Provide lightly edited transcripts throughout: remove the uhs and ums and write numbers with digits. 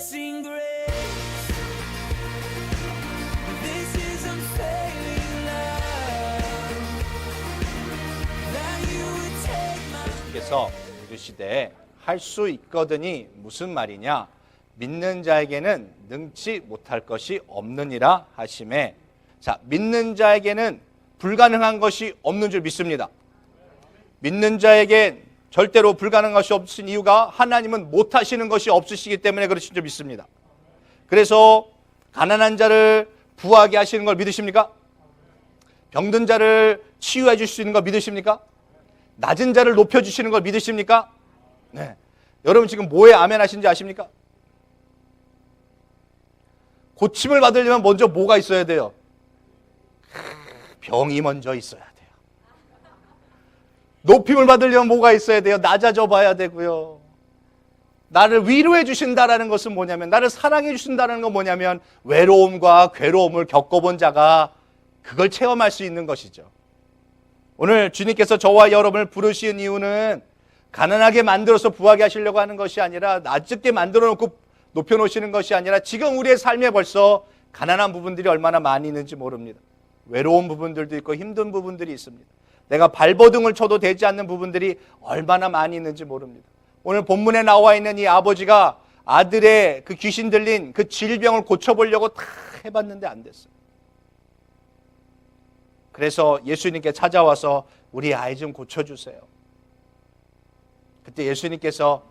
amazing grace. This is unfailing love. That you would take my. 예수께서 이르시되 할 수 있거든이 무슨 말이냐? 믿는 자에게는 능치 못할 것이 없느니라 하시매. 자, 믿는 자에게는 불가능한 것이 없는 줄 믿습니다. 믿는 자에게 절대로 불가능한 것이 없으신 이유가 하나님은 못하시는 것이 없으시기 때문에 그러신 줄 믿습니다. 그래서 가난한 자를 부하게 하시는 걸 믿으십니까? 병든 자를 치유해 주실 수 있는 걸 믿으십니까? 낮은 자를 높여주시는 걸 믿으십니까? 네. 여러분 지금 뭐에 아멘 하신지 아십니까? 고침을 받으려면 먼저 뭐가 있어야 돼요? 병이 먼저 있어야 돼요. 높임을 받으려면 뭐가 있어야 돼요? 낮아져 봐야 되고요. 나를 위로해 주신다라는 것은 뭐냐면, 나를 사랑해 주신다는 건 뭐냐면, 외로움과 괴로움을 겪어본 자가 그걸 체험할 수 있는 것이죠. 오늘 주님께서 저와 여러분을 부르신 이유는 가난하게 만들어서 부하게 하시려고 하는 것이 아니라, 낮게 만들어 놓고 높여놓으시는 것이 아니라, 지금 우리의 삶에 벌써 가난한 부분들이 얼마나 많이 있는지 모릅니다. 외로운 부분들도 있고 힘든 부분들이 있습니다. 내가 발버둥을 쳐도 되지 않는 부분들이 얼마나 많이 있는지 모릅니다. 오늘 본문에 나와 있는 이 아버지가 아들의 그 귀신 들린 그 질병을 고쳐보려고 다 해봤는데 안 됐어요. 그래서 예수님께 찾아와서 우리 아이 좀 고쳐주세요. 그때 예수님께서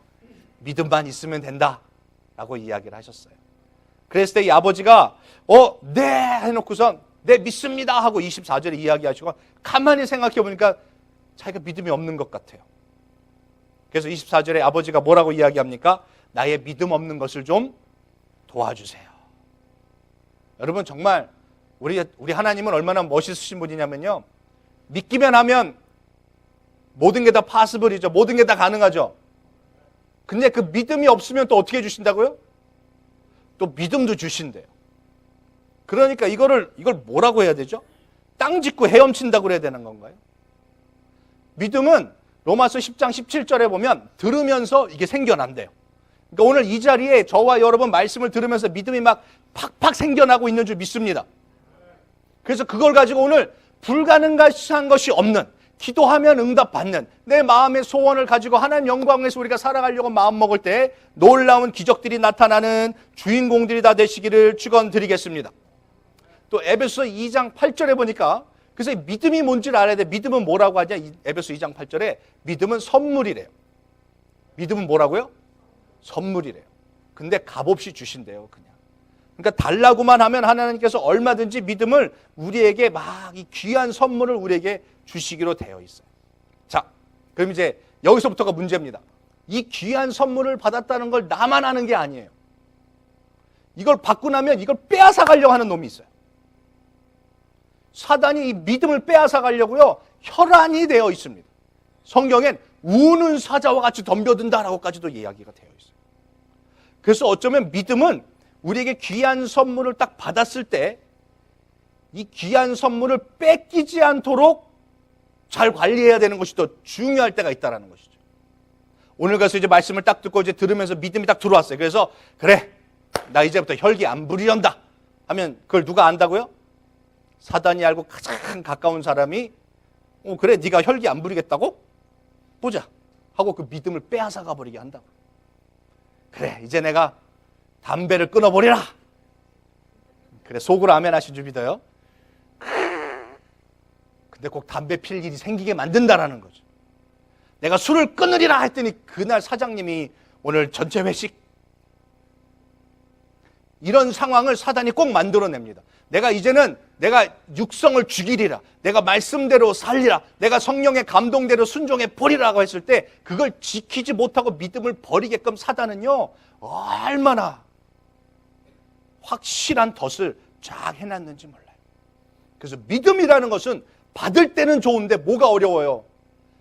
믿음만 있으면 된다 라고 이야기를 하셨어요. 그랬을 때 이 아버지가 네 해놓고선 네 믿습니다 하고 24절에 이야기하시고, 가만히 생각해 보니까 자기가 믿음이 없는 것 같아요. 그래서 24절에 아버지가 뭐라고 이야기합니까? 나의 믿음 없는 것을 좀 도와주세요. 여러분 정말 우리 하나님은 얼마나 멋있으신 분이냐면요, 믿기만 하면 모든 게 다 파스블이죠. 모든 게 다 가능하죠. 근데 그 믿음이 없으면 또 어떻게 해주신다고요? 또 믿음도 주신대요. 그러니까 이걸 뭐라고 해야 되죠? 땅 짚고 헤엄친다고 그래야 되는 건가요? 믿음은 로마서 10장 17절에 보면 들으면서 이게 생겨난대요. 그러니까 오늘 이 자리에 저와 여러분 말씀을 들으면서 믿음이 막 팍팍 생겨나고 있는 줄 믿습니다. 그래서 그걸 가지고 오늘 불가능한 것이 없는, 기도하면 응답받는 내 마음의 소원을 가지고 하나님 영광에서 우리가 살아가려고 마음먹을 때 놀라운 기적들이 나타나는 주인공들이 다 되시기를 축원드리겠습니다. 또 에베소 2장 8절에 보니까, 그래서 믿음이 뭔지를 알아야 돼. 믿음은 뭐라고 하냐? 에베소 2장 8절에 믿음은 선물이래요. 믿음은 뭐라고요? 선물이래요. 근데 값없이 주신대요, 그냥. 그러니까 달라고만 하면 하나님께서 얼마든지 믿음을 우리에게 막 이 귀한 선물을 우리에게 주시기로 되어 있어요. 자, 그럼 이제 여기서부터가 문제입니다. 이 귀한 선물을 받았다는 걸 나만 아는 게 아니에요. 이걸 받고 나면 이걸 빼앗아 가려고 하는 놈이 있어요. 사단이 이 믿음을 빼앗아 가려고요, 혈안이 되어 있습니다. 성경엔 우는 사자와 같이 덤벼든다라고까지도 이야기가 되어 있어요. 그래서 어쩌면 믿음은 우리에게 귀한 선물을 딱 받았을 때 이 귀한 선물을 뺏기지 않도록 잘 관리해야 되는 것이 더 중요할 때가 있다는 것이죠. 오늘 가서 이제 말씀을 딱 듣고 이제 들으면서 믿음이 딱 들어왔어요. 그래서 그래, 나 이제부터 혈기 안 부리련다 하면 그걸 누가 안다고요? 사단이 알고 가장 가까운 사람이 그래, 네가 혈기 안 부리겠다고? 보자 하고 그 믿음을 빼앗아 가버리게 한다고. 그래, 이제 내가 담배를 끊어버리라. 그래, 속으로 아멘 하신 줄 믿어요. 근데 꼭 담배 필 일이 생기게 만든다라는 거죠. 내가 술을 끊으리라 했더니 그날 사장님이 오늘 전체 회식, 이런 상황을 사단이 꼭 만들어냅니다. 내가 이제는 내가 육성을 죽이리라, 내가 말씀대로 살리라, 내가 성령의 감동대로 순종해 버리라고 했을 때 그걸 지키지 못하고 믿음을 버리게끔 사단은요, 얼마나 확실한 덫을 쫙 해놨는지 몰라요. 그래서 믿음이라는 것은 받을 때는 좋은데 뭐가 어려워요?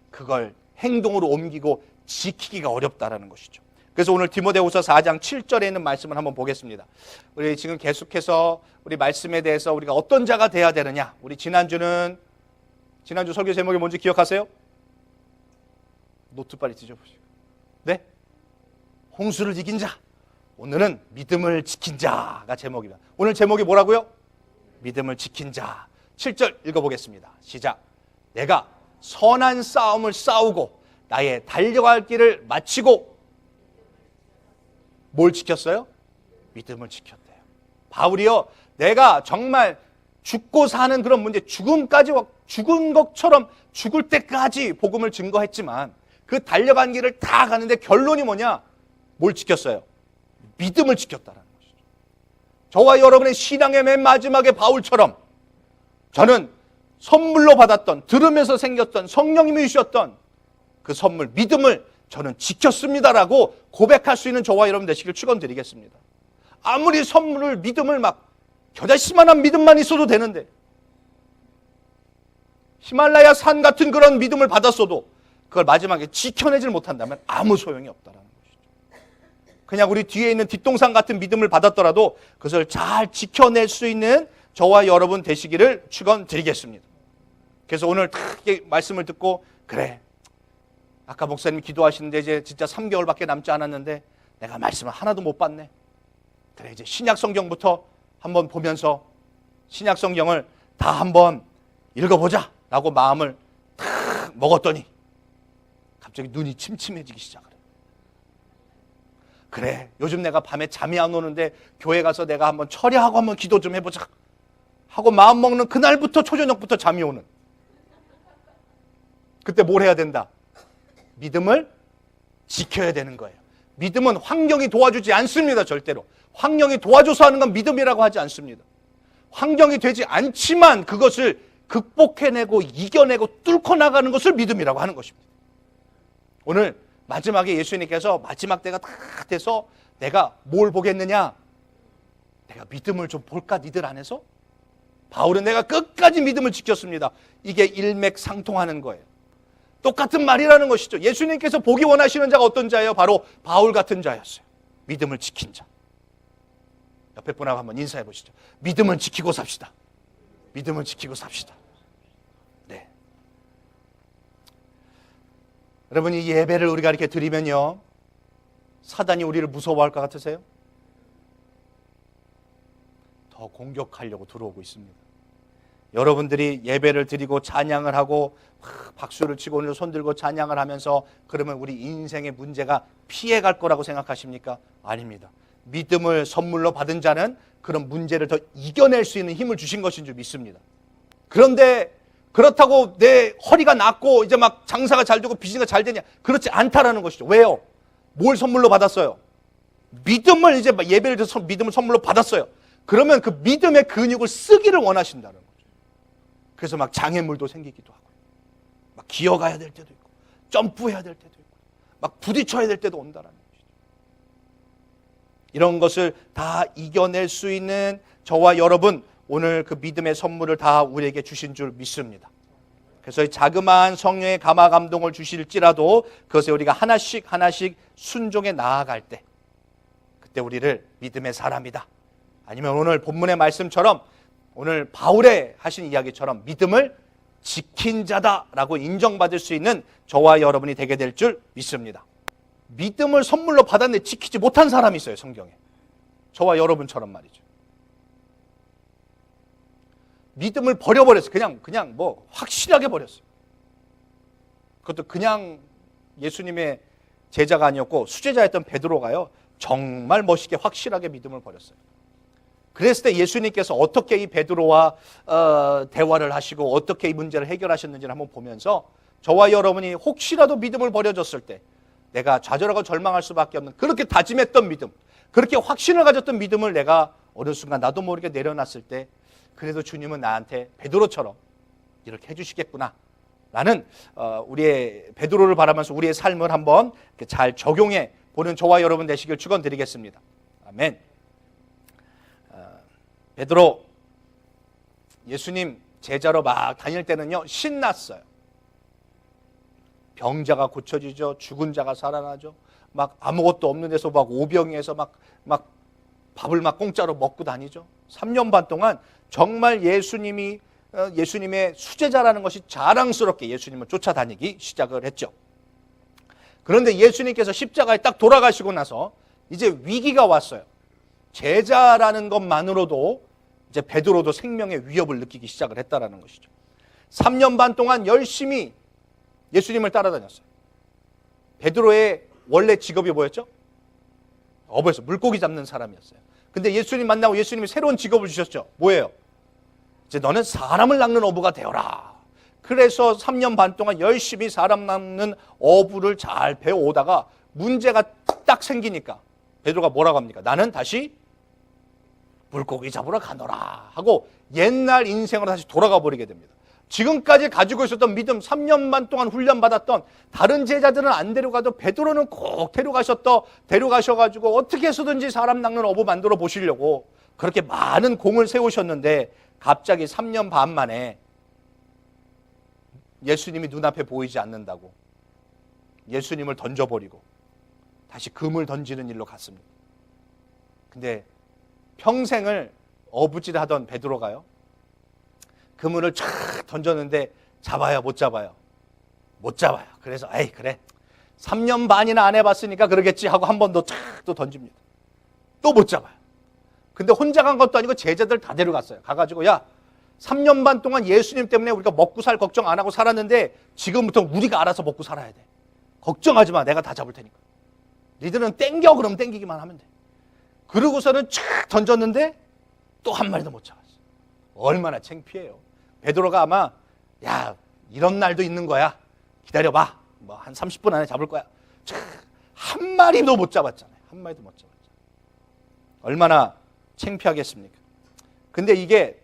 그걸 행동으로 옮기고 지키기가 어렵다라는 것이죠. 그래서 오늘 디모데후서 4장 7절에 있는 말씀을 한번 보겠습니다. 우리 지금 계속해서 우리 말씀에 대해서 우리가 어떤 자가 돼야 되느냐. 우리 지난주 설교 제목이 뭔지 기억하세요? 노트 빨리 뒤져보시고. 네? 홍수를 이긴 자. 오늘은 믿음을 지킨 자가 제목입니다. 오늘 제목이 뭐라고요? 믿음을 지킨 자. 7절 읽어보겠습니다. 시작. 내가 선한 싸움을 싸우고 나의 달려갈 길을 마치고 뭘 지켰어요? 믿음을 지켰대요. 바울이요, 내가 정말 죽고 사는 그런 문제, 죽음까지 죽은 것처럼 죽을 때까지 복음을 증거했지만 그 달려간 길을 다 가는데 결론이 뭐냐? 뭘 지켰어요? 믿음을 지켰다는 것이죠. 저와 여러분의 신앙의 맨 마지막에 바울처럼 저는 선물로 받았던, 들으면서 생겼던, 성령님이 주셨던 그 선물, 믿음을 저는 지켰습니다라고 고백할 수 있는 저와 여러분 되시길 축원드리겠습니다. 아무리 선물을, 믿음을 막 겨자씨만한 믿음만 있어도 되는데, 히말라야 산 같은 그런 믿음을 받았어도 그걸 마지막에 지켜내질 못한다면 아무 소용이 없다라는 것이죠. 그냥 우리 뒤에 있는 뒷동산 같은 믿음을 받았더라도 그것을 잘 지켜낼 수 있는 저와 여러분 되시기를 축원드리겠습니다. 그래서 오늘 크게 말씀을 듣고, 그래, 아까 목사님이 기도하시는데 이제 진짜 3개월밖에 남지 않았는데 내가 말씀을 하나도 못 봤네. 그래, 이제 신약 성경부터 한번 보면서 신약 성경을 다 한번 읽어보자 라고 마음을 탁 먹었더니 갑자기 눈이 침침해지기 시작을 해요. 그래, 요즘 내가 밤에 잠이 안 오는데 교회 가서 내가 한번 철야하고 한번 기도 좀 해보자 하고 마음 먹는 그날부터 초저녁부터 잠이 오는, 그때 뭘 해야 된다? 믿음을 지켜야 되는 거예요. 믿음은 환경이 도와주지 않습니다. 절대로. 환경이 도와줘서 하는 건 믿음이라고 하지 않습니다. 환경이 되지 않지만 그것을 극복해내고 이겨내고 뚫고 나가는 것을 믿음이라고 하는 것입니다. 오늘 마지막에 예수님께서 마지막 때가 다 돼서 내가 뭘 보겠느냐? 내가 믿음을 좀 볼까 니들 안에서? 바울은 내가 끝까지 믿음을 지켰습니다. 이게 일맥상통하는 거예요. 똑같은 말이라는 것이죠. 예수님께서 보기 원하시는 자가 어떤 자예요? 바로 바울 같은 자였어요. 믿음을 지킨 자. 옆에 분하고 한번 인사해 보시죠. 믿음을 지키고 삽시다. 믿음을 지키고 삽시다. 네. 여러분, 이 예배를 우리가 이렇게 드리면요, 사단이 우리를 무서워할 것 같으세요? 더 공격하려고 들어오고 있습니다. 여러분들이 예배를 드리고 찬양을 하고 박수를 치고 오늘 손 들고 찬양을 하면서 그러면 우리 인생의 문제가 피해갈 거라고 생각하십니까? 아닙니다. 믿음을 선물로 받은 자는 그런 문제를 더 이겨낼 수 있는 힘을 주신 것인 줄 믿습니다. 그런데 그렇다고 내 허리가 낫고 이제 막 장사가 잘 되고 비즈니스가 잘 되냐? 그렇지 않다라는 것이죠. 왜요? 뭘 선물로 받았어요? 믿음을, 이제 예배를 드려서 믿음을 선물로 받았어요. 그러면 그 믿음의 근육을 쓰기를 원하신다는 거죠. 그래서 막 장애물도 생기기도 하고, 막 기어가야 될 때도 있고, 점프해야 될 때도 있고, 막 부딪혀야 될 때도 온다라는 것이죠. 이런 것을 다 이겨낼 수 있는 저와 여러분, 오늘 그 믿음의 선물을 다 우리에게 주신 줄 믿습니다. 그래서 자그마한 성령의 감화 감동을 주실지라도 그것에 우리가 하나씩 하나씩 순종해 나아갈 때, 그때 우리를 믿음의 사람이다, 아니면 오늘 본문의 말씀처럼 오늘 바울의 하신 이야기처럼 믿음을 지킨 자다라고 인정받을 수 있는 저와 여러분이 되게 될 줄 믿습니다. 믿음을 선물로 받았는데 지키지 못한 사람이 있어요, 성경에. 저와 여러분처럼 말이죠. 믿음을 버려버렸어요. 그냥 뭐 확실하게 버렸어요. 그것도 그냥 예수님의 제자가 아니었고 수제자였던 베드로가요, 정말 멋있게 확실하게 믿음을 버렸어요. 그랬을 때 예수님께서 어떻게 이 베드로와 대화를 하시고 어떻게 이 문제를 해결하셨는지를 한번 보면서 저와 여러분이 혹시라도 믿음을 버려졌을 때 내가 좌절하고 절망할 수밖에 없는 그렇게 다짐했던 믿음, 그렇게 확신을 가졌던 믿음을 내가 어느 순간 나도 모르게 내려놨을 때 그래도 주님은 나한테 베드로처럼 이렇게 해주시겠구나 라는 우리의 베드로를 바라면서 우리의 삶을 한번 잘 적용해 보는 저와 여러분 되시길 축원드리겠습니다. 아멘. 베드로 예수님 제자로 막 다닐 때는요, 신났어요. 병자가 고쳐지죠. 죽은 자가 살아나죠. 막 아무것도 없는 데서 막 오병이어서 막 밥을 막 공짜로 먹고 다니죠. 3년 반 동안 정말 예수님의 수제자라는 것이 자랑스럽게 예수님을 쫓아다니기 시작을 했죠. 그런데 예수님께서 십자가에 딱 돌아가시고 나서 이제 위기가 왔어요. 제자라는 것만으로도 이제 베드로도 생명의 위협을 느끼기 시작을 했다라는 것이죠. 3년 반 동안 열심히 예수님을 따라다녔어요. 베드로의 원래 직업이 뭐였죠? 어부였어요. 물고기 잡는 사람이었어요. 근데 예수님 만나고 예수님이 새로운 직업을 주셨죠. 뭐예요? 이제 너는 사람을 낚는 어부가 되어라. 그래서 3년 반 동안 열심히 사람 낚는 어부를 잘 배워오다가 문제가 딱 생기니까 베드로가 뭐라고 합니까? 나는 다시 물고기 잡으러 가노라 하고 옛날 인생으로 다시 돌아가 버리게 됩니다. 지금까지 가지고 있었던 믿음, 3년 반 동안 훈련받았던 다른 제자들은 안 데려가도 베드로는 꼭 데려가셔가지고 어떻게 해서든지 사람 낚는 어부 만들어 보시려고 그렇게 많은 공을 세우셨는데 갑자기 3년 반 만에 예수님이 눈앞에 보이지 않는다고 예수님을 던져버리고 다시 금을 던지는 일로 갔습니다. 근데 평생을 어부질 하던 베드로가요, 그물을 촥 던졌는데 잡아요, 못 잡아요? 못 잡아요. 그래서 에이 그래 3년 반이나 안 해봤으니까 그러겠지 하고 한 번 더 촥 또 던집니다. 또 못 잡아요. 근데 혼자 간 것도 아니고 제자들 다 데려갔어요. 가가지고 야 3년 반 동안 예수님 때문에 우리가 먹고 살 걱정 안 하고 살았는데 지금부터 우리가 알아서 먹고 살아야 돼. 걱정하지 마. 내가 다 잡을 테니까. 니들은 땡겨 그러면 땡기기만 하면 돼. 그러고서는 촥 던졌는데 또 한 마리도 못 잡았어. 얼마나 창피해요. 베드로가 아마 야 이런 날도 있는 거야. 기다려봐. 뭐 한 30분 안에 잡을 거야. 촥 한 마리도 못 잡았잖아요. 한 마리도 못 잡았잖아요. 얼마나 창피하겠습니까? 근데 이게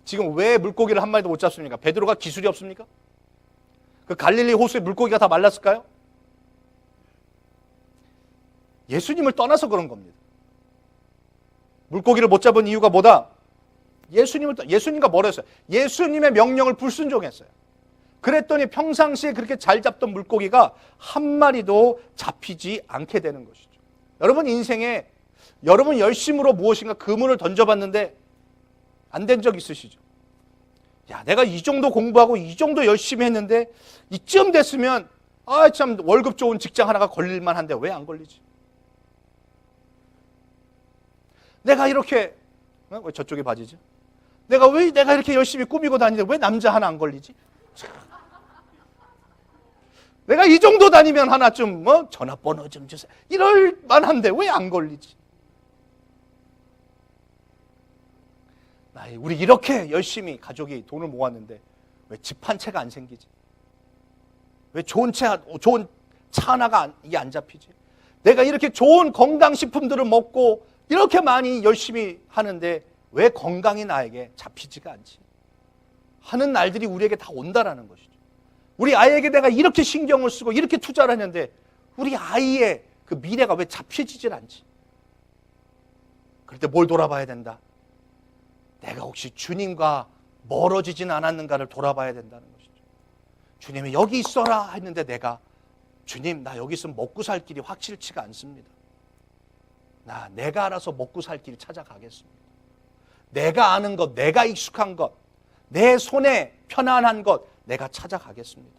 지금 왜 물고기를 한 마리도 못 잡습니까? 베드로가 기술이 없습니까? 그 갈릴리 호수에 물고기가 다 말랐을까요? 예수님을 떠나서 그런 겁니다. 물고기를 못 잡은 이유가 뭐다? 예수님과 뭐라 했어요? 예수님의 명령을 불순종했어요. 그랬더니 평상시에 그렇게 잘 잡던 물고기가 한 마리도 잡히지 않게 되는 것이죠. 여러분 인생에 여러분 열심으로 무엇인가 그물을 던져봤는데 안 된 적 있으시죠? 야, 내가 이 정도 공부하고 이 정도 열심히 했는데 이쯤 됐으면 아 참 월급 좋은 직장 하나가 걸릴만 한데 왜 안 걸리지? 내가 이렇게 왜 저쪽에 바지죠? 내가 이렇게 열심히 꾸미고 다니는데 왜 남자 하나 안 걸리지? 내가 이 정도 다니면 하나 좀 전화번호 좀 주세요. 이럴 만한데 왜 안 걸리지? 우리 이렇게 열심히 가족이 돈을 모았는데 왜 집 한 채가 안 생기지? 왜 좋은 차 하나가 이게 안 잡히지? 내가 이렇게 좋은 건강식품들을 먹고 이렇게 많이 열심히 하는데 왜 건강이 나에게 잡히지가 않지? 하는 날들이 우리에게 다 온다라는 것이죠. 우리 아이에게 내가 이렇게 신경을 쓰고 이렇게 투자를 했는데 우리 아이의 그 미래가 왜 잡혀지질 않지? 그럴 때 뭘 돌아봐야 된다? 내가 혹시 주님과 멀어지진 않았는가를 돌아봐야 된다는 것이죠. 주님이 여기 있어라 했는데 주님 나 여기 있으면 먹고 살 길이 확실치가 않습니다. 내가 알아서 먹고 살 길 찾아가겠습니다. 내가 아는 것, 내가 익숙한 것, 내 손에 편안한 것 내가 찾아가겠습니다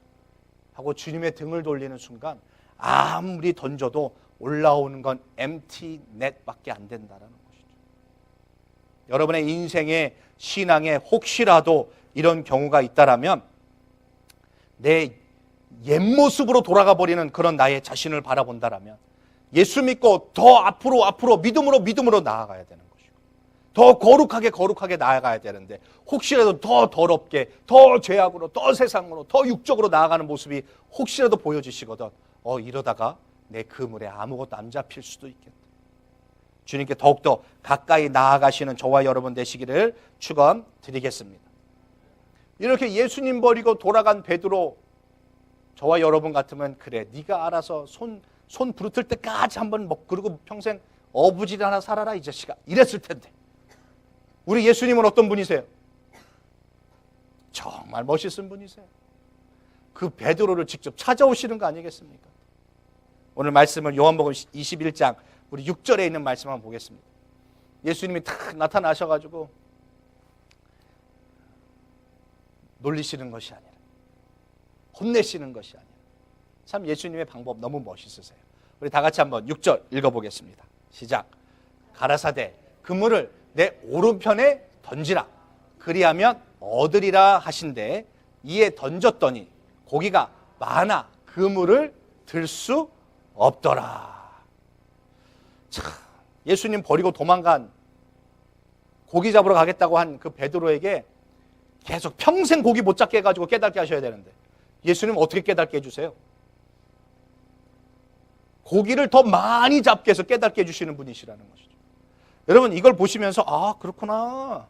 하고 주님의 등을 돌리는 순간 아무리 던져도 올라오는 건 empty net밖에 안 된다는 것이죠. 여러분의 인생의 신앙에 혹시라도 이런 경우가 있다라면 내 옛모습으로 돌아가 버리는 그런 나의 자신을 바라본다라면 예수 믿고 더 앞으로 믿음으로 나아가야 되는 것이고 더 거룩하게 나아가야 되는데 혹시라도 더 더럽게, 더 죄악으로, 더 세상으로, 더 육적으로 나아가는 모습이 혹시라도 보여지시거든 이러다가 내 그물에 아무것도 안 잡힐 수도 있겠다. 주님께 더욱더 가까이 나아가시는 저와 여러분 되시기를 축원드리겠습니다. 이렇게 예수님 버리고 돌아간 베드로 저와 여러분 같으면 그래 네가 알아서 손 부르틀 때까지 한번 그리고 평생 어부질 하나 살아라 이 자식아 이랬을 텐데 우리 예수님은 어떤 분이세요? 정말 멋있는 분이세요. 그 베드로를 직접 찾아오시는 거 아니겠습니까? 오늘 말씀은 요한복음 21장 우리 6절에 있는 말씀 한번 보겠습니다. 예수님이 탁 나타나셔가지고 놀리시는 것이 아니라 혼내시는 것이 아니라 참 예수님의 방법 너무 멋있으세요. 우리 다 같이 한번 6절 읽어보겠습니다. 시작. 가라사대 그물을 내 오른편에 던지라. 그리하면 얻으리라 하신대 이에 던졌더니 고기가 많아 그물을 들 수 없더라. 참, 예수님 버리고 도망간 고기 잡으러 가겠다고 한 그 베드로에게 계속 평생 고기 못 잡게 해가지고 깨닫게 하셔야 되는데 예수님 어떻게 깨닫게 해주세요? 고기를 더 많이 잡게 해서 깨닫게 해주시는 분이시라는 것이죠. 여러분 이걸 보시면서 아 그렇구나.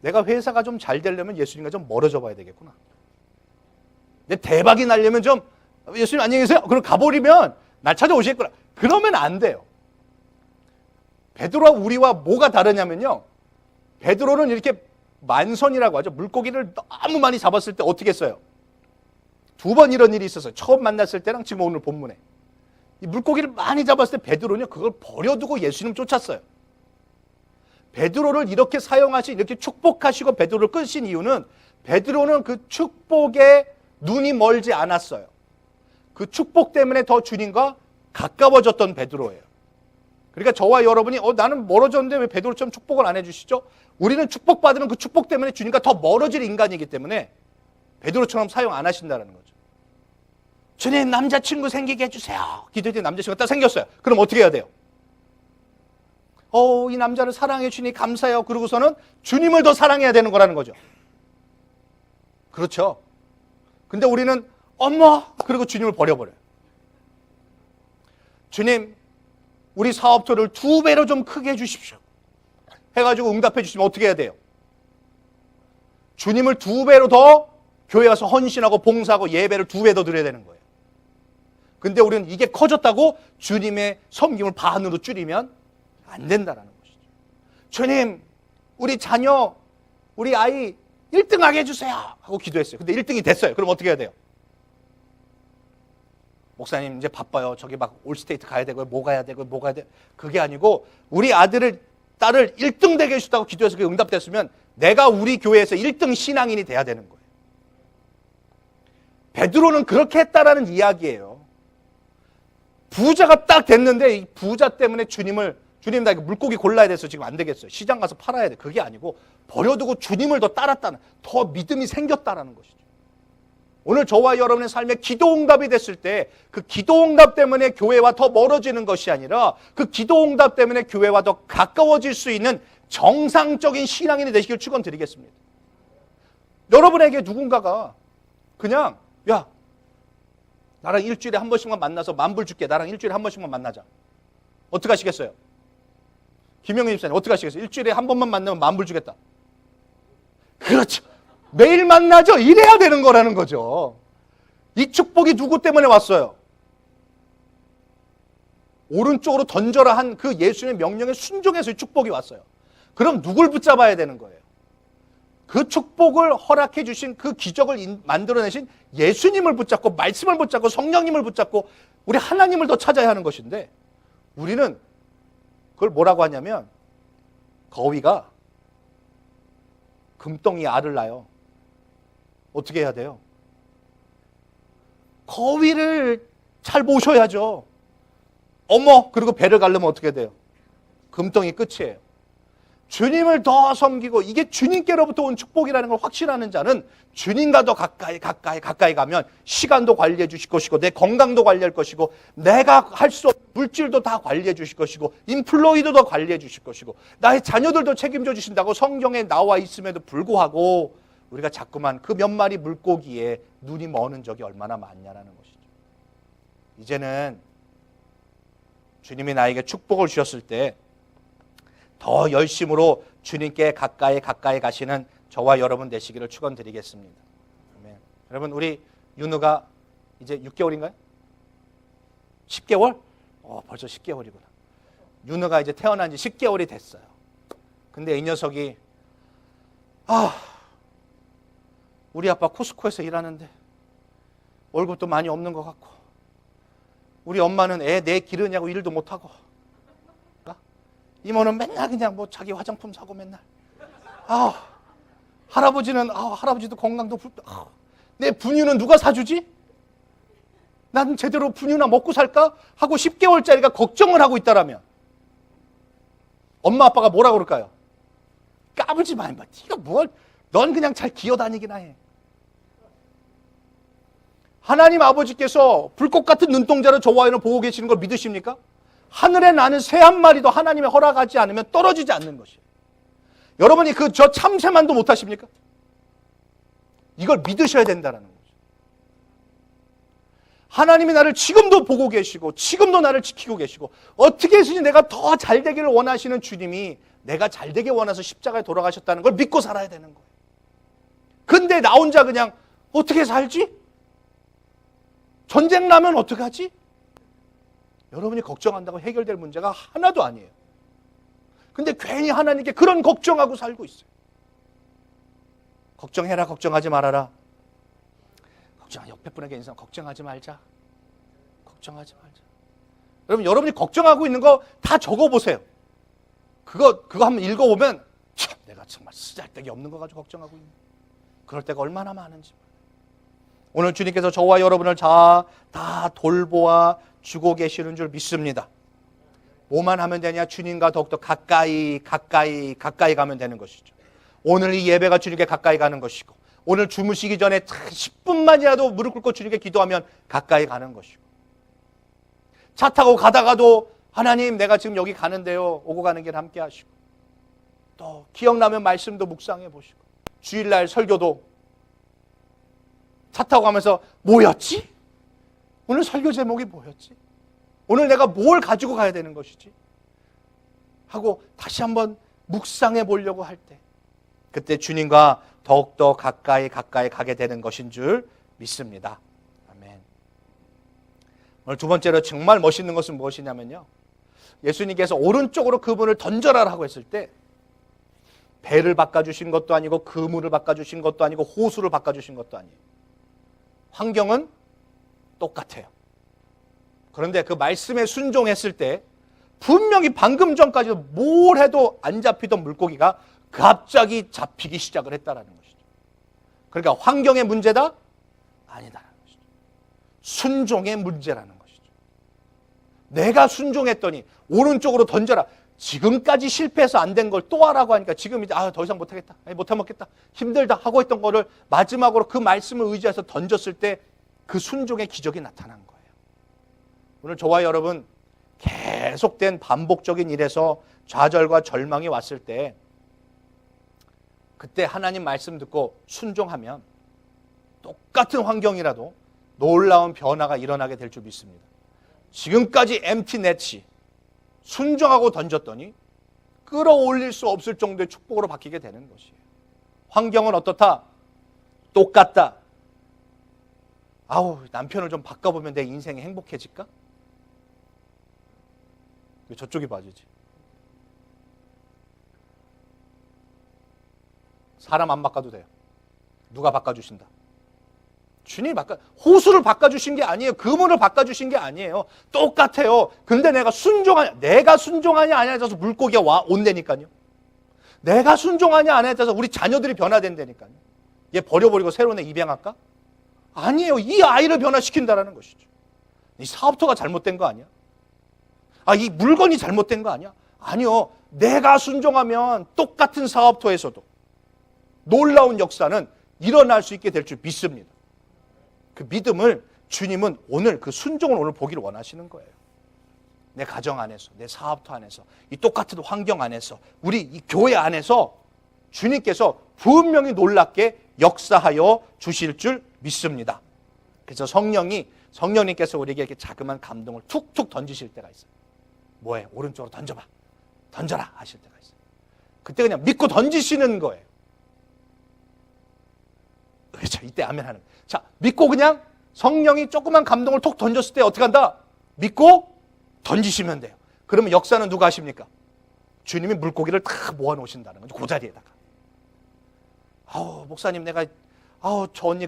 내가 회사가 좀 잘 되려면 예수님과 좀 멀어져 봐야 되겠구나. 내 대박이 나려면 좀 예수님 안녕히 계세요. 그럼 가버리면 날 찾아오시겠구나. 그러면 안 돼요. 베드로와 우리와 뭐가 다르냐면요. 베드로는 이렇게 만선이라고 하죠. 물고기를 너무 많이 잡았을 때 어떻게 했어요? 2번 이런 일이 있었어요. 처음 만났을 때랑 지금 오늘 본문에. 이 물고기를 많이 잡았을 때 베드로는 그걸 버려두고 예수님 쫓았어요. 베드로를 이렇게 사용하시, 이렇게 축복하시고 베드로를 끄신 이유는 베드로는 그 축복에 눈이 멀지 않았어요. 그 축복 때문에 더 주님과 가까워졌던 베드로예요. 그러니까 저와 여러분이 나는 멀어졌는데 왜 베드로처럼 축복을 안 해주시죠? 우리는 축복받으면 그 축복 때문에 주님과 더 멀어질 인간이기 때문에 베드로처럼 사용 안 하신다는 거죠. 주님 남자친구 생기게 해주세요. 기도했더니 남자친구가 딱 생겼어요. 그럼 어떻게 해야 돼요? 이 남자를 사랑해 주니 감사해요. 그러고서는 주님을 더 사랑해야 되는 거라는 거죠. 그렇죠. 근데 우리는 어머 그리고 주님을 버려버려요. 주님 우리 사업토를 2배로 좀 크게 해주십시오. 해가지고 응답해 주시면 어떻게 해야 돼요? 주님을 2배로 더 교회 와서 헌신하고 봉사하고 예배를 2배 더 드려야 되는 거예요. 근데 우리는 이게 커졌다고 주님의 섬김을 반으로 줄이면 안 된다는 것이죠. 주님 우리 자녀 우리 아이 1등하게 해주세요 하고 기도했어요. 근데 1등이 됐어요. 그럼 어떻게 해야 돼요? 목사님 이제 바빠요. 저기 막 올스테이트 가야 되고 뭐 가야 되고 뭐 가야 돼. 그게 아니고 우리 아들을 딸을 1등 되게 해주다고 기도해서 그게 응답됐으면 내가 우리 교회에서 1등 신앙인이 돼야 되는 거예요. 베드로는 그렇게 했다라는 이야기예요. 부자가 딱 됐는데 이 부자 때문에 주님 나 이거 물고기 골라야 돼서 지금 안 되겠어요. 시장 가서 팔아야 돼. 그게 아니고 버려두고 주님을 더 따랐다는 더 믿음이 생겼다라는 것이죠. 오늘 저와 여러분의 삶에 기도응답이 됐을 때 그 기도응답 때문에 교회와 더 멀어지는 것이 아니라 그 기도응답 때문에 교회와 더 가까워질 수 있는 정상적인 신앙인이 되시길 축원드리겠습니다. 여러분에게 누군가가 그냥 야 나랑 일주일에 한 번씩만 만나서 만불 줄게. 나랑 일주일에 한 번씩만 만나자. 어떻게 하시겠어요? 김영민 집사님 어떻게 하시겠어요? 일주일에 한 번만 만나면 만불 주겠다. 그렇죠. 매일 만나죠. 이래야 되는 거라는 거죠. 이 축복이 누구 때문에 왔어요? 오른쪽으로 던져라 한 그 예수님의 명령에 순종해서 이 축복이 왔어요. 그럼 누굴 붙잡아야 되는 거예요? 그 축복을 허락해 주신 그 기적을 만들어내신 예수님을 붙잡고 말씀을 붙잡고 성령님을 붙잡고 우리 하나님을 더 찾아야 하는 것인데 우리는 그걸 뭐라고 하냐면 거위가 금덩이 알을 낳아요. 어떻게 해야 돼요? 거위를 잘 모셔야죠. 어머 그리고 배를 가르면 어떻게 돼요? 금덩이 끝이에요. 주님을 더 섬기고 이게 주님께로부터 온 축복이라는 걸 확신하는 자는 주님과 더 가까이 가면 시간도 관리해 주실 것이고 내 건강도 관리할 것이고 내가 할 수 없는 물질도 다 관리해 주실 것이고 인플로이도 더 관리해 주실 것이고 나의 자녀들도 책임져 주신다고 성경에 나와 있음에도 불구하고 우리가 자꾸만 그 몇 마리 물고기에 눈이 머는 적이 얼마나 많냐라는 것이죠. 이제는 주님이 나에게 축복을 주셨을 때 더 열심으로 주님께 가까이 가시는 저와 여러분 되시기를 축원드리겠습니다. 아멘. 여러분 우리 윤우가 이제 6개월인가요? 10개월? 벌써 10개월이구나. 윤우가 이제 태어난 지 10개월이 됐어요. 근데 이 녀석이 우리 아빠 코스코에서 일하는데 월급도 많이 없는 것 같고 우리 엄마는 애 내 기르냐고 일도 못하고 이모는 맨날 그냥 뭐 자기 화장품 사고 맨날 할아버지는 할아버지도 건강도 내 분유는 누가 사주지? 난 제대로 분유나 먹고 살까? 하고 10개월짜리가 걱정을 하고 있다라면 엄마 아빠가 뭐라 그럴까요? 까불지 마, 임마. 네가 뭘, 넌 그냥 잘 기어다니기나 해. 하나님 아버지께서 불꽃 같은 눈동자로 저와 여러분을 보고 계시는 걸 믿으십니까? 하늘에 나는 새 한 마리도 하나님의 허락하지 않으면 떨어지지 않는 것이에요. 여러분이 저 참새만도 못하십니까? 이걸 믿으셔야 된다는 거죠. 하나님이 나를 지금도 보고 계시고 지금도 나를 지키고 계시고 어떻게 해서든지 내가 더 잘 되기를 원하시는 주님이 내가 잘 되게 원해서 십자가에 돌아가셨다는 걸 믿고 살아야 되는 거예요. 근데 나 혼자 그냥 어떻게 살지? 전쟁 나면 어떡하지? 여러분이 걱정한다고 해결될 문제가 하나도 아니에요. 근데 괜히 하나님께 그런 걱정하고 살고 있어요. 걱정해라, 걱정하지 말아라. 옆에 분에게 인상 걱정하지 말자. 걱정하지 말자. 여러분이 걱정하고 있는 거 다 적어보세요. 그거 한번 읽어보면 참 내가 정말 쓰잘데기 없는 거 가지고 걱정하고 있네. 그럴 때가 얼마나 많은지. 오늘 주님께서 저와 여러분을 다 돌보아 주고 계시는 줄 믿습니다. 뭐만 하면 되냐? 주님과 더욱더 가까이 가면 되는 것이죠. 오늘 이 예배가 주님께 가까이 가는 것이고 오늘 주무시기 전에 10분만이라도 무릎 꿇고 주님께 기도하면 가까이 가는 것이고 차 타고 가다가도 하나님 내가 지금 여기 가는데요. 오고 가는 길 함께 하시고 또 기억나면 말씀도 묵상해 보시고 주일날 설교도 차 타고 가면서 뭐였지? 오늘 설교 제목이 뭐였지? 오늘 내가 뭘 가지고 가야 되는 것이지? 하고 다시 한번 묵상해 보려고 할 때 그때 주님과 더욱더 가까이 가게 되는 것인 줄 믿습니다. 아멘. 오늘 두 번째로 정말 멋있는 것은 무엇이냐면요. 예수님께서 오른쪽으로 그분을 던져라라고 했을 때 배를 바꿔주신 것도 아니고 그물을 바꿔주신 것도 아니고 호수를 바꿔주신 것도 아니에요. 환경은 똑같아요. 그런데 그 말씀에 순종했을 때 분명히 방금 전까지도 뭘 해도 안 잡히던 물고기가 갑자기 잡히기 시작을 했다라는 것이죠. 그러니까 환경의 문제다? 아니다라는 것이죠. 순종의 문제라는 것이죠. 내가 순종했더니 오른쪽으로 던져라. 지금까지 실패해서 안 된 걸 또 하라고 하니까 지금 이제 더 이상 못하겠다. 못 해먹겠다. 힘들다 하고 있던 거를 마지막으로 그 말씀을 의지해서 던졌을 때 그 순종의 기적이 나타난 거예요. 오늘 저와 여러분 계속된 반복적인 일에서 좌절과 절망이 왔을 때 그때 하나님 말씀 듣고 순종하면 똑같은 환경이라도 놀라운 변화가 일어나게 될 줄 믿습니다. 지금까지 엠티 넷이 순종하고 던졌더니 끌어올릴 수 없을 정도의 축복으로 바뀌게 되는 것이에요. 환경은 어떻다? 똑같다. 아우, 남편을 좀 바꿔보면 내 인생이 행복해질까? 왜 저쪽이 봐주지? 사람 안 바꿔도 돼요. 누가 바꿔주신다? 주님이 호수를 바꿔주신 게 아니에요. 그물을 바꿔주신 게 아니에요. 똑같아요. 근데 내가 순종하냐 아니냐에 따라서 물고기가 온다니까요. 내가 순종하냐 아니냐에 따라서 우리 자녀들이 변화된다니까요. 얘 버려버리고 새로운 애 입양할까? 아니에요. 이 아이를 변화시킨다라는 것이죠. 이 사업터가 잘못된 거 아니야? 이 물건이 잘못된 거 아니야? 아니요. 내가 순종하면 똑같은 사업터에서도 놀라운 역사는 일어날 수 있게 될 줄 믿습니다. 그 믿음을 주님은 오늘 그 순종을 오늘 보기를 원하시는 거예요. 내 가정 안에서, 내 사업터 안에서, 이 똑같은 환경 안에서, 우리 이 교회 안에서 주님께서 분명히 놀랍게 역사하여 주실 줄 믿습니다. 그래서 성령님께서 우리에게 이렇게 자그마한 감동을 툭툭 던지실 때가 있어요. 뭐해? 오른쪽으로 던져봐. 던져라 하실 때가 있어요. 그때 그냥 믿고 던지시는 거예요. 그렇죠. 이때 아멘 하는 거예요. 자, 믿고 그냥 성령이 조그만 감동을 톡 던졌을 때 어떻게 한다? 믿고 던지시면 돼요. 그러면 역사는 누가 하십니까? 주님이 물고기를 다 모아놓으신다는 거죠. 그 자리에다가. 목사님 내가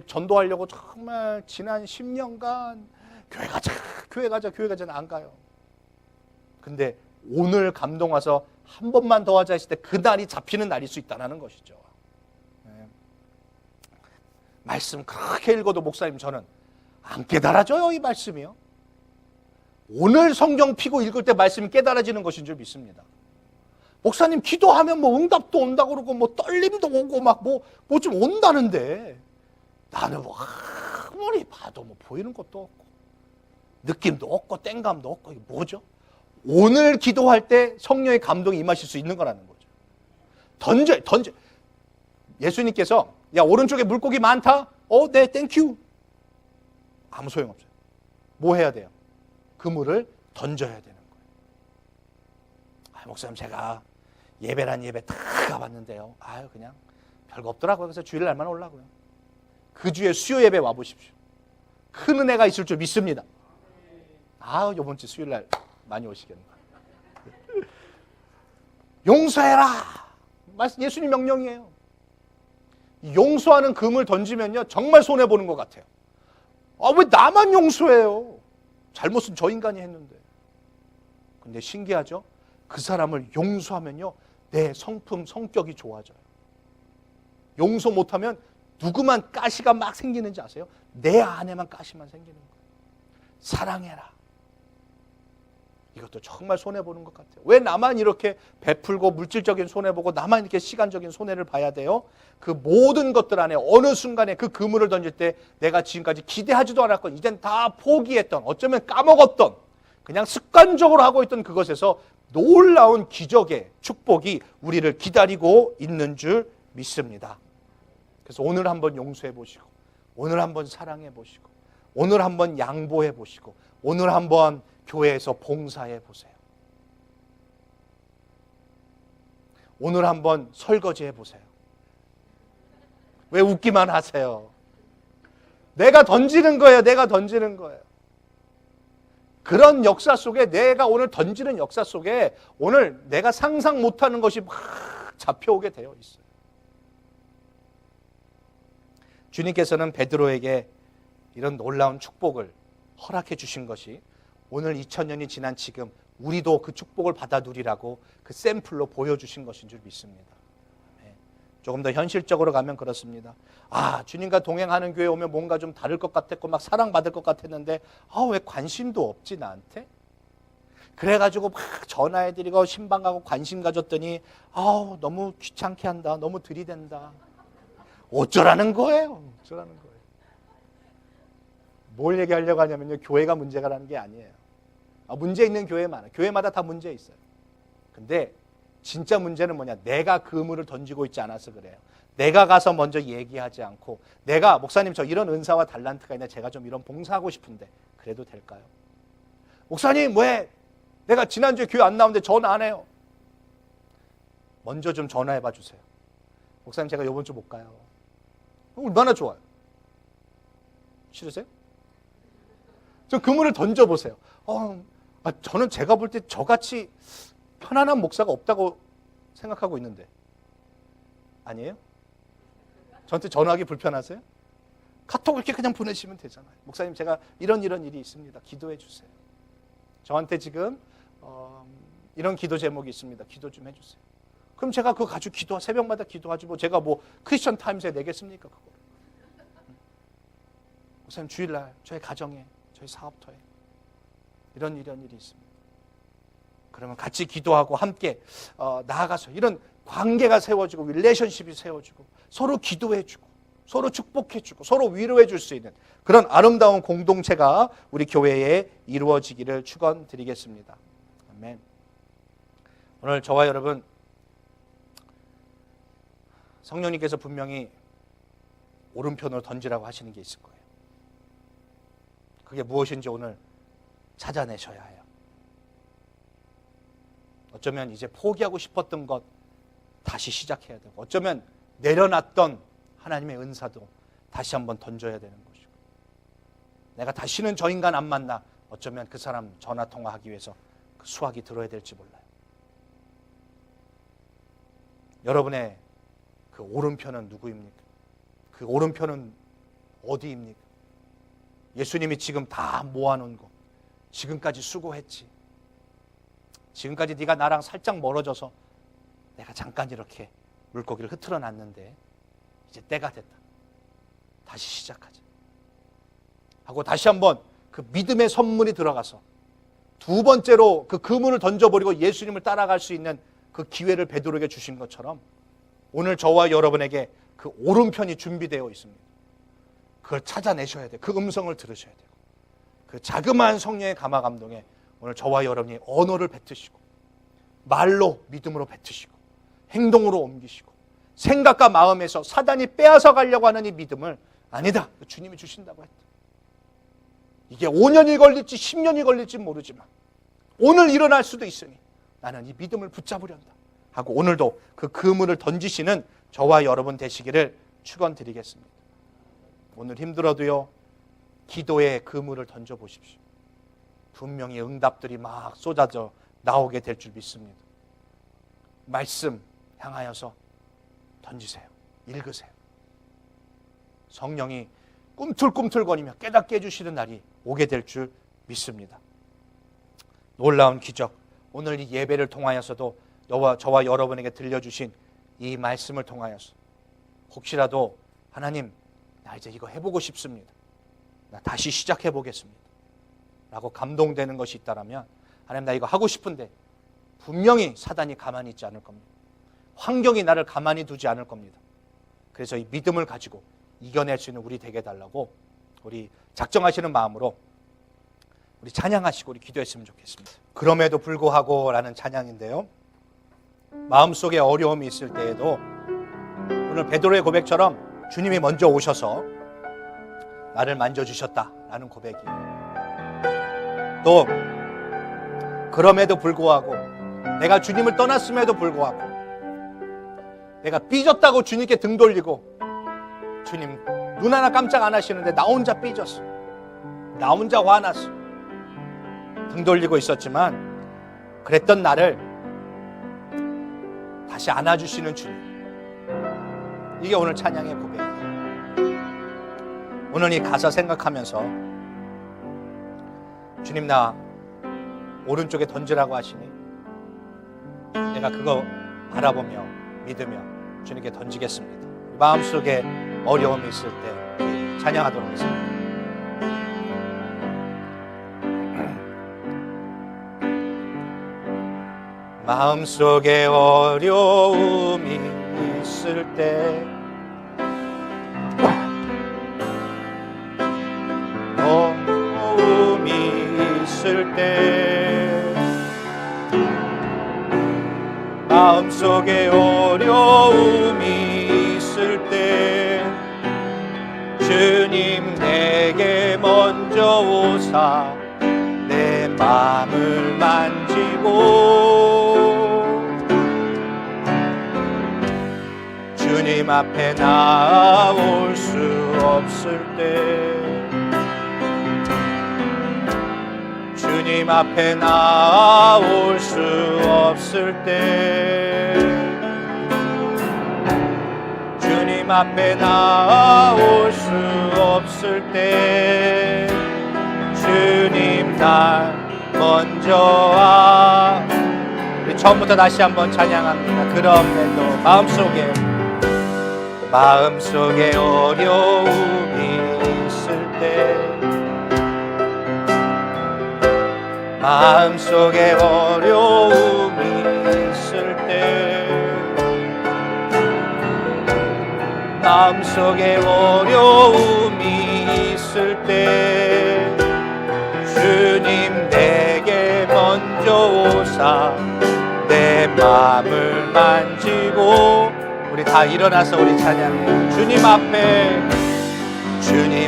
전도하려고 정말 지난 10년간 교회 가자 안 가요. 근데 오늘 감동 와서 한 번만 더 하자 했을 때 그 날이 잡히는 날일 수 있다는 것이죠. 네. 말씀 그렇게 읽어도 목사님 저는 안 깨달아져요. 이 말씀이요. 오늘 성경 피고 읽을 때 말씀이 깨달아지는 것인 줄 믿습니다. 목사님 기도하면 뭐 응답도 온다고 그러고 뭐 떨림도 오고 막 뭐 좀 온다는데 나는 뭐 아무리 봐도 뭐 보이는 것도 없고 느낌도 없고 땡감도 없고 이게 뭐죠? 오늘 기도할 때 성령의 감동이 임하실 수 있는 거라는 거죠. 던져. 예수님께서 야 오른쪽에 물고기 많다? 네 땡큐. 아무 소용없어요. 뭐 해야 돼요? 그물을 던져야 되는 거예요. 목사님 제가 예배란 예배 다 가봤는데요. 그냥 별거 없더라고요. 그래서 주일날만 올라고요. 그 주에 수요 예배 와보십시오. 큰 은혜가 있을 줄 믿습니다. 요번 주 수요일날 많이 오시겠네. 용서해라. 예수님 명령이에요. 용서하는 금을 던지면요 정말 손해보는 것 같아요. 왜 나만 용서해요? 잘못은 저 인간이 했는데. 근데 신기하죠? 그 사람을 용서하면요 내 성품, 성격이 좋아져요. 용서 못하면 누구만 가시가 막 생기는지 아세요? 내 안에만 가시만 생기는 거예요. 사랑해라. 이것도 정말 손해보는 것 같아요. 왜 나만 이렇게 베풀고 물질적인 손해보고 나만 이렇게 시간적인 손해를 봐야 돼요? 그 모든 것들 안에 어느 순간에 그 그물을 던질 때 내가 지금까지 기대하지도 않았건 이젠 다 포기했던 어쩌면 까먹었던 그냥 습관적으로 하고 있던 그것에서 놀라운 기적의 축복이 우리를 기다리고 있는 줄 믿습니다. 그래서 오늘 한번 용서해 보시고 오늘 한번 사랑해 보시고 오늘 한번 양보해 보시고 오늘 한번 교회에서 봉사해 보세요. 오늘 한번 설거지해 보세요. 왜 웃기만 하세요? 내가 던지는 거예요. 내가 던지는 거예요. 그런 역사 속에 내가 오늘 던지는 역사 속에 오늘 내가 상상 못하는 것이 막 잡혀오게 되어 있어요. 주님께서는 베드로에게 이런 놀라운 축복을 허락해 주신 것이 오늘 2000년이 지난 지금 우리도 그 축복을 받아 누리라고 그 샘플로 보여주신 것인 줄 믿습니다. 조금 더 현실적으로 가면 그렇습니다. 주님과 동행하는 교회 오면 뭔가 좀 다를 것 같았고 막 사랑받을 것 같았는데 왜 관심도 없지 나한테? 그래가지고 막 전화해드리고 신방하고 관심 가졌더니 너무 귀찮게 한다. 너무 들이댄다. 어쩌라는 거예요? 어쩌라는 거예요? 뭘 얘기하려고 하냐면요. 교회가 문제가라는 게 아니에요. 문제 있는 교회 많아요. 교회마다 다 문제 있어요. 근데 진짜 문제는 뭐냐? 내가 그물을 던지고 있지 않아서 그래요. 내가 가서 먼저 얘기하지 않고 내가 목사님 저 이런 은사와 달란트가 있는데 제가 좀 이런 봉사하고 싶은데 그래도 될까요? 목사님 왜 내가 지난주에 교회 안 나오는데 전화 안 해요? 먼저 좀 전화해봐 주세요. 목사님 제가 이번 주 못 가요. 얼마나 좋아요. 싫으세요? 저 그물을 던져보세요. 저는 제가 볼 때 저같이 편안한 목사가 없다고 생각하고 있는데 아니에요? 저한테 전화하기 불편하세요? 카톡 이렇게 그냥 보내시면 되잖아요. 목사님 제가 이런 일이 있습니다. 기도해 주세요. 저한테 지금 이런 기도 제목이 있습니다. 기도 좀 해주세요. 그럼 제가 그거 가지고 새벽마다 기도하지 제가 크리스천 타임스에 내겠습니까? 그거. 목사님 주일날 저희 가정에 저희 사업터에 이런 일이 있습니다. 그러면 같이 기도하고 함께 나아가서 이런 관계가 세워지고 릴레이션십이 세워지고 서로 기도해주고 서로 축복해주고 서로 위로해줄 수 있는 그런 아름다운 공동체가 우리 교회에 이루어지기를 축원드리겠습니다. 아멘. 오늘 저와 여러분 성령님께서 분명히 오른편으로 던지라고 하시는 게 있을 거예요. 그게 무엇인지 오늘 찾아내셔야 해요. 어쩌면 이제 포기하고 싶었던 것 다시 시작해야 되고 어쩌면 내려놨던 하나님의 은사도 다시 한번 던져야 되는 것이고 내가 다시는 저 인간 안 만나 어쩌면 그 사람 전화통화하기 위해서 그 수학이 들어야 될지 몰라요. 여러분의 그 오른편은 누구입니까? 그 오른편은 어디입니까? 예수님이 지금 다 모아놓은 거 지금까지 수고했지. 지금까지 네가 나랑 살짝 멀어져서 내가 잠깐 이렇게 물고기를 흐트러 놨는데 이제 때가 됐다. 다시 시작하자. 하고 다시 한번 그 믿음의 선문이 들어가서 두 번째로 그 그물을 던져버리고 예수님을 따라갈 수 있는 그 기회를 베드로에게 주신 것처럼 오늘 저와 여러분에게 그 오른편이 준비되어 있습니다. 그걸 찾아내셔야 돼요. 그 음성을 들으셔야 돼요. 그 자그마한 성령의 감화 감동에 오늘 저와 여러분이 언어를 뱉으시고 말로 믿음으로 뱉으시고 행동으로 옮기시고 생각과 마음에서 사단이 빼앗아 가려고 하는 이 믿음을 아니다, 주님이 주신다고 했다. 이게 5년이 걸릴지 10년이 걸릴지 모르지만 오늘 일어날 수도 있으니 나는 이 믿음을 붙잡으련다 하고 오늘도 그 그물을 던지시는 저와 여러분 되시기를 축원드리겠습니다. 오늘 힘들어도요, 기도의 그물을 던져보십시오. 분명히 응답들이 막 쏟아져 나오게 될 줄 믿습니다. 말씀 향하여서 던지세요. 읽으세요. 성령이 꿈틀꿈틀거리며 깨닫게 해주시는 날이 오게 될 줄 믿습니다. 놀라운 기적, 오늘 이 예배를 통하여서도 저와 여러분에게 들려주신 이 말씀을 통하여서 혹시라도 하나님, 나 이제 이거 해보고 싶습니다, 나 다시 시작해보겠습니다 라고 감동되는 것이 있다면, 하나님 나 이거 하고 싶은데 분명히 사단이 가만히 있지 않을 겁니다. 환경이 나를 가만히 두지 않을 겁니다. 그래서 이 믿음을 가지고 이겨낼 수 있는 우리 되게 해달라고 우리 작정하시는 마음으로 우리 찬양하시고 우리 기도했으면 좋겠습니다. 그럼에도 불구하고 라는 찬양인데요, 마음속에 어려움이 있을 때에도 오늘 베드로의 고백처럼 주님이 먼저 오셔서 나를 만져주셨다라는 고백이에요. 또 그럼에도 불구하고 내가 주님을 떠났음에도 불구하고 내가 삐졌다고 주님께 등 돌리고 주님 눈 하나 깜짝 안 하시는데 나 혼자 삐졌어, 나 혼자 화났어, 등 돌리고 있었지만 그랬던 나를 다시 안아주시는 주님, 이게 오늘 찬양의 고백이에요. 오늘 이 가사 생각하면서 주님 나 오른쪽에 던지라고 하시니 내가 그거 바라보며 믿으며 주님께 던지겠습니다. 마음속에 어려움이 있을 때 찬양하도록 하겠습니다. 마음속에 어려움이 있을 때 어려움이 있을 때 마음속에 어려움이 있을 때 주님 내게 먼저 오사 내 마음을 만지고 주님 앞에 나올 수 없을 때 주님 앞에 나올 수 없을 때 주님 앞에 나올 수 없을 때 주님 날 먼저 와. 우리 처음부터 다시 한번 찬양합니다. 그럼에도 마음속에 어려움이 있을 때 마음속에 어려움이 있을 때 마음속에 어려움이 있을 때 주님 내게 먼저 오사 내 마음을 만지고 우리 다 일어나서 우리 찬양해요. 주님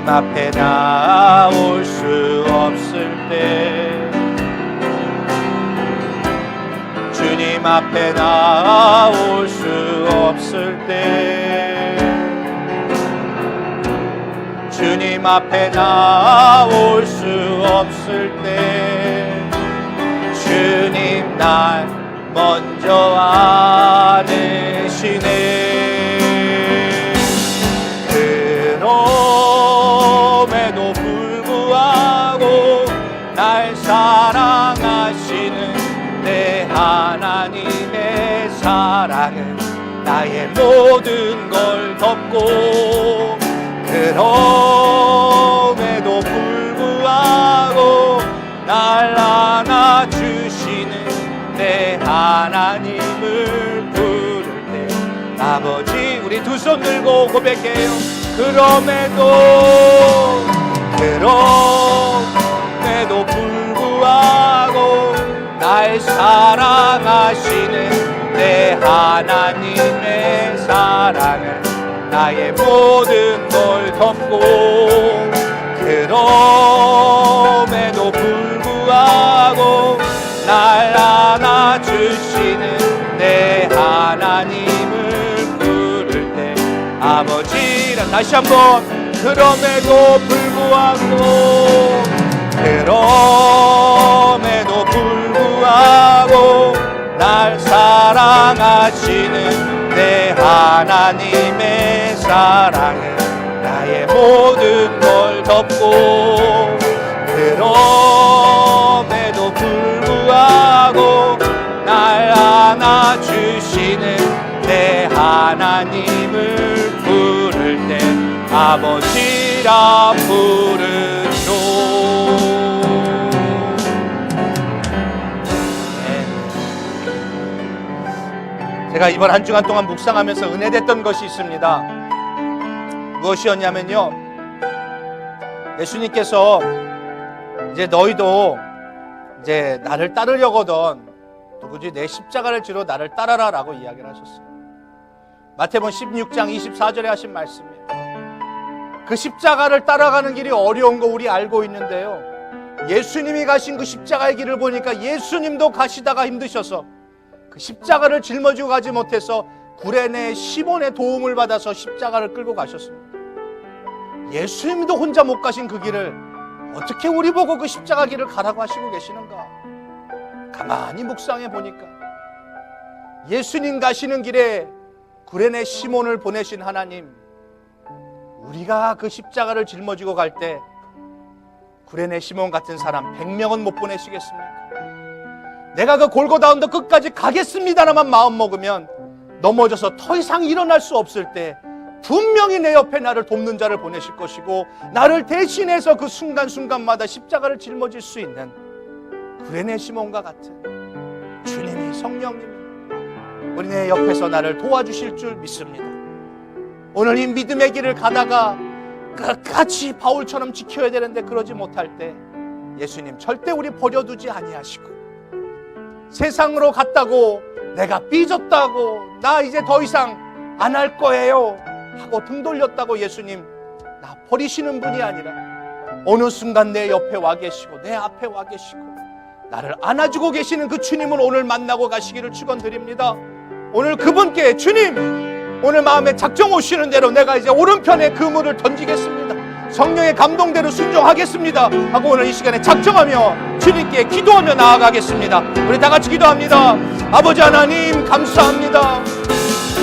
앞에 나올 수 없을 때 주님 앞에 나올 수 없을 때 주님 앞에 나올 수 없을 때 주님 날 먼저 안으시네. 그럼에도 불구하고 날 사랑하시는 내 하나님의 사랑은 나의 모든 걸 덮고 그럼에도 불구하고 날 안아주시는 내 내 하나님을 부를 때 아버지 우리 두 손 들고 고백해요. 그럼에도 불구하고 날 사랑하시는 내 하나님의 사랑은 나의 모든 걸 덮고 그럼에도 불구하고 날 안아주시는 내 하나님을 부를 때 아버지랑 다시 한번 그럼에도 불구하고 날 사랑하시는 내 하나님의 사랑은 나의 모든 걸 덮고 그럼에도 불구하고 날 안아주시는 내 하나님을 부를 때 아버지라 부르죠. 제가 이번 한 주간 동안 묵상하면서 은혜됐던 것이 있습니다. 무엇이었냐면요, 예수님께서 이제 너희도 이제 나를 따르려거든 누구지 내 십자가를 지러 나를 따라라 라고 이야기를 하셨어요. 마태복음 16장 24절에 하신 말씀이에요. 그 십자가를 따라가는 길이 어려운 거 우리 알고 있는데요, 예수님이 가신 그 십자가의 길을 보니까 예수님도 가시다가 힘드셔서 그 십자가를 짊어지고 가지 못해서 구레네 시몬의 도움을 받아서 십자가를 끌고 가셨습니다. 예수님도 혼자 못 가신 그 길을 어떻게 우리 보고 그 십자가 길을 가라고 하시고 계시는가? 가만히 묵상해 보니까 예수님 가시는 길에 구레네 시몬을 보내신 하나님, 우리가 그 십자가를 짊어지고 갈 때 구레네 시몬 같은 사람 100명은 못 보내시겠습니까? 내가 그 골고다 언덕 끝까지 가겠습니다라만 마음 먹으면 넘어져서 더 이상 일어날 수 없을 때 분명히 내 옆에 나를 돕는 자를 보내실 것이고 나를 대신해서 그 순간순간마다 십자가를 짊어질 수 있는 구레네 시몬과 같은 주님이, 성령님이 우리 내 옆에서 나를 도와주실 줄 믿습니다. 오늘 이 믿음의 길을 가다가 끝까지 바울처럼 지켜야 되는데 그러지 못할 때 예수님 절대 우리 버려두지 아니하시고 세상으로 갔다고 내가 삐졌다고 나 이제 더 이상 안 할 거예요 하고 등 돌렸다고 예수님 나 버리시는 분이 아니라 어느 순간 내 옆에 와 계시고 내 앞에 와 계시고 나를 안아주고 계시는 그 주님을 오늘 만나고 가시기를 축원드립니다. 오늘 그분께 주님, 오늘 마음에 작정 오시는 대로 내가 이제 오른편에 그물을 던지겠습니다. 성령의 감동대로 순종하겠습니다 하고 오늘 이 시간에 작정하며 주님께 기도하며 나아가겠습니다. 우리 다 같이 기도합니다. 아버지 하나님 감사합니다.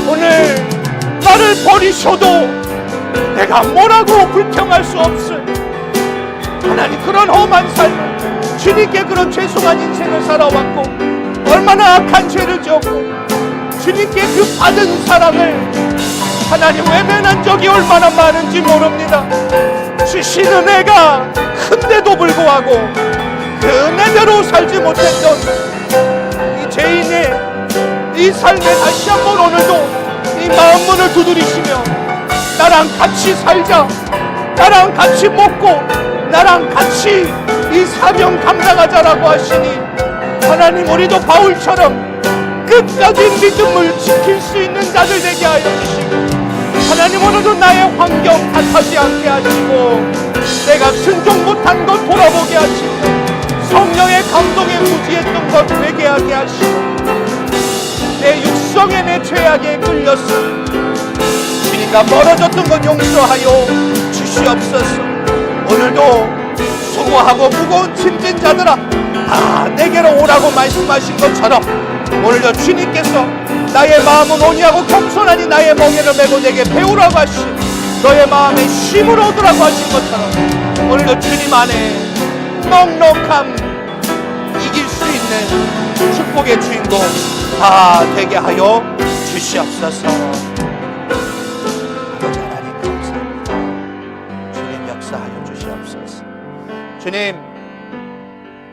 오늘 나를 버리셔도 내가 뭐라고 불평할 수 없을 하나님 그런 험한 삶을 주님께 그런 죄송한 인생을 살아왔고 얼마나 악한 죄를 지었고 주님께 그 받은 사랑을 하나님 외면한 적이 얼마나 많은지 모릅니다. 주신 은혜가 큰데도 불구하고 그 은혜대로 살지 못했던 이 죄인의 이 삶에 다시 한번 오늘도 이 마음문을 두드리시며 나랑 같이 살자, 나랑 같이 먹고 나랑 같이 이 사명 감당하자라고 하시니 하나님 우리도 바울처럼 끝까지 믿음을 지킬 수 있는 자들 되게 하여 주시고 하나님 오늘도 나의 환경 탓하지 않게 하시고 내가 순종 못한 것 돌아보게 하시고 성령의 감동에 무지했던 것 되게 하게 하시고 내 육성에 내 죄악에 끌렸으니 주님과 멀어졌던 것 용서하여 주시옵소서. 오늘도 수고하고 무거운 짐진 자들아 다 내게로 오라고 말씀하신 것처럼 오늘도 주님께서 나의 마음은 온유하고 겸손하니 나의 멍에를 메고 내게 배우라고 하시고 너의 마음에 쉼을 얻으라고 하신 것처럼 오늘도 주님 안에 넉넉함 이길 수 있는 축복의 주인공 다 되게 하여 주시옵소서. 아버지 하나님 감사합니다. 주님 역사하여 주시옵소서. 주님,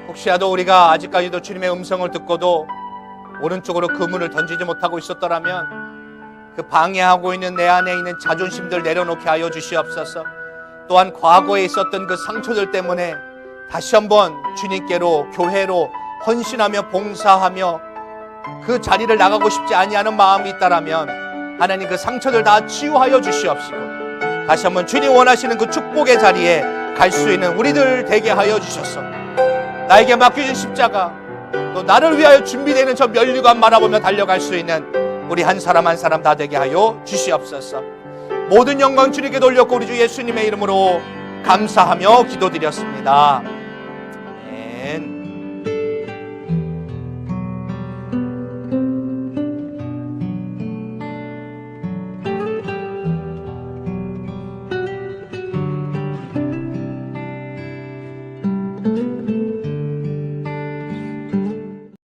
혹시라도 우리가 아직까지도 주님의 음성을 듣고도 오른쪽으로 그물을 던지지 못하고 있었더라면 그 방해하고 있는 내 안에 있는 자존심들 내려놓게 하여 주시옵소서. 또한 과거에 있었던 그 상처들 때문에 다시 한번 주님께로, 교회로 헌신하며 봉사하며 그 자리를 나가고 싶지 아니하는 마음이 있다라면 하나님 그 상처들 다 치유하여 주시옵시고 다시 한번 주님 원하시는 그 축복의 자리에 갈 수 있는 우리들 되게 하여 주셔서 나에게 맡겨진 십자가, 또 나를 위하여 준비되는 저 면류관 바라보며 달려갈 수 있는 우리 한 사람 한 사람 다 되게 하여 주시옵소서. 모든 영광 주님께 돌렸고 우리 주 예수님의 이름으로 감사하며 기도드렸습니다.